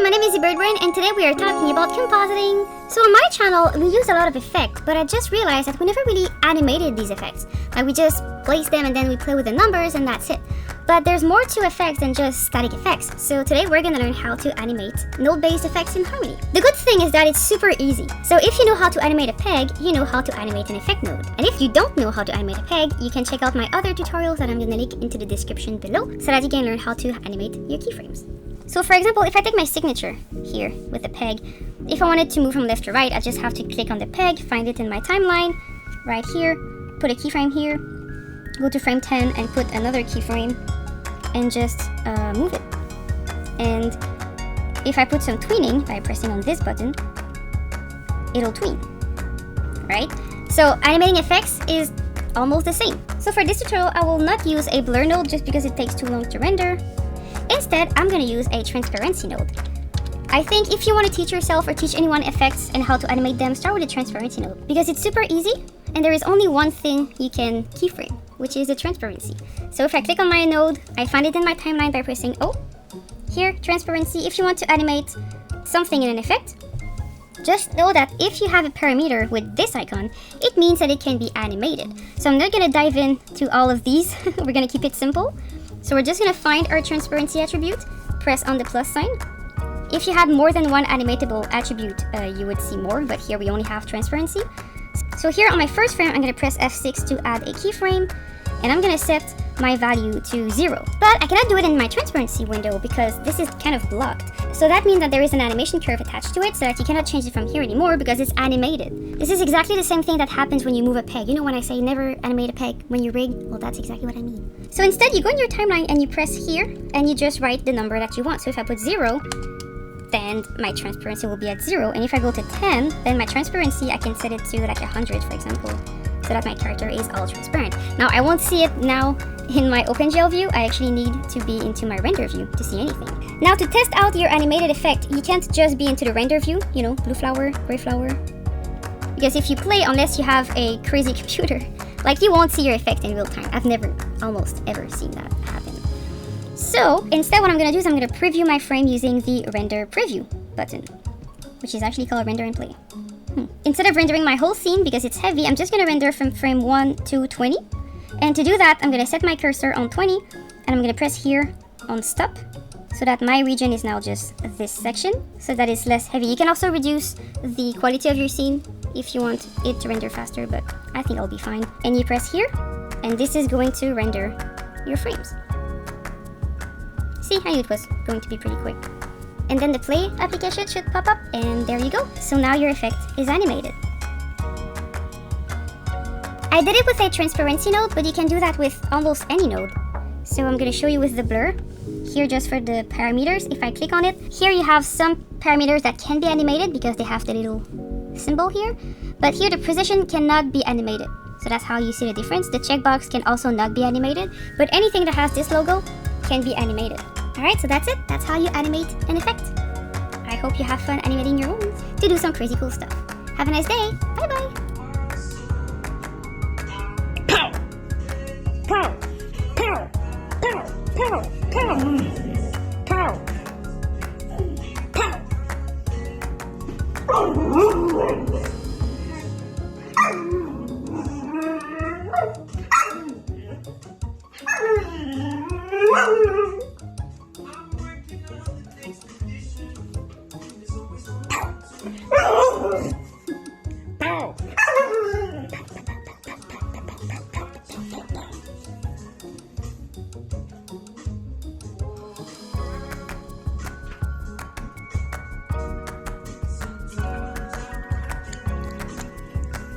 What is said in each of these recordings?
my name is ZeBirdBrain and today we are talking about compositing. So on my channel, we use a lot of effects, but I just realized that we never really animated these effects. Like we just place them and then we play with the numbers and that's it. But there's more to effects than just static effects. So today we're gonna learn how to animate node-based effects in Harmony. The good thing is that it's super easy. So if you know how to animate a peg, you know how to animate an effect node. And if you don't know how to animate a peg, you can check out my other tutorials that I'm gonna link into the description below so that you can learn how to animate your keyframes. So for example, if I take my signature here with the peg, if I wanted to move from left to right, I just have to click on the peg, find it in my timeline, right here, put a keyframe here, go to frame 10 and put another keyframe and just move it. And if I put some tweening by pressing on this button, it'll tween, right? So animating effects is almost the same. So for this tutorial, I will not use a blur node just because it takes too long to render. Instead, I'm going to use a transparency node. I think if you want to teach yourself or teach anyone effects and how to animate them, start with a transparency node because it's super easy and there is only one thing you can keyframe, which is the transparency. So if I click on my node, I find it in my timeline by pressing O. Here, transparency. If you want to animate something in an effect, just know that if you have a parameter with this icon, it means that it can be animated. So I'm not going to dive into all of these. We're going to keep it simple. So we're just going to find our transparency attribute, press on the plus sign. If you had more than one animatable attribute, you would see more, but here we only have transparency. So here on my first frame, I'm going to press F6 to add a keyframe, and I'm going to set my value to 0. But I cannot do it in my transparency window because this is kind of blocked. So that means that there is an animation curve attached to it so that you cannot change it from here anymore because it's animated. This is exactly the same thing that happens when you move a peg. You know when I say never animate a peg when you rig? Well, that's exactly what I mean. So instead, you go in your timeline and you press here and you just write the number that you want. So if I put 0, then my transparency will be at 0. And if I go to 10, then my transparency, I can set it to like 100, for example, so that my character is all transparent. Now, I won't see it now in my OpenGL view. I actually need to be into my render view to see anything. Now, to test out your animated effect, you can't just be into the render view, you know, blue flower, gray flower. Because if you play, unless you have a crazy computer, like you won't see your effect in real time. I've never, almost ever seen that happen. So instead, what I'm gonna do is I'm gonna preview my frame using the render preview button, which is actually called render and play. Instead of rendering my whole scene because it's heavy, I'm just gonna render from frame 1 to 20. And to do that, I'm gonna set my cursor on 20 and I'm gonna press here on stop so that my region is now just this section, so that it's less heavy. You can also reduce the quality of your scene if you want it to render faster, but I think I'll be fine. And you press here, and this is going to render your frames. See, I knew it was going to be pretty quick. And then the play application should pop up, and there you go. So now your effect is animated. I did it with a transparency node, but you can do that with almost any node. So I'm going to show you with the blur. Here just for the parameters, if I click on it, here you have some parameters that can be animated because they have the little symbol here. But here the precision cannot be animated. So that's how you see the difference. The checkbox can also not be animated, but anything that has this logo can be animated. Alright, so that's it. That's how you animate an effect. I hope you have fun animating your own to do some crazy cool stuff. Have a nice day. Bye bye. Pow! Pow! Pow! Pow! Pow! Pow! Pow! Pow!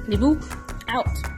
Debout, out.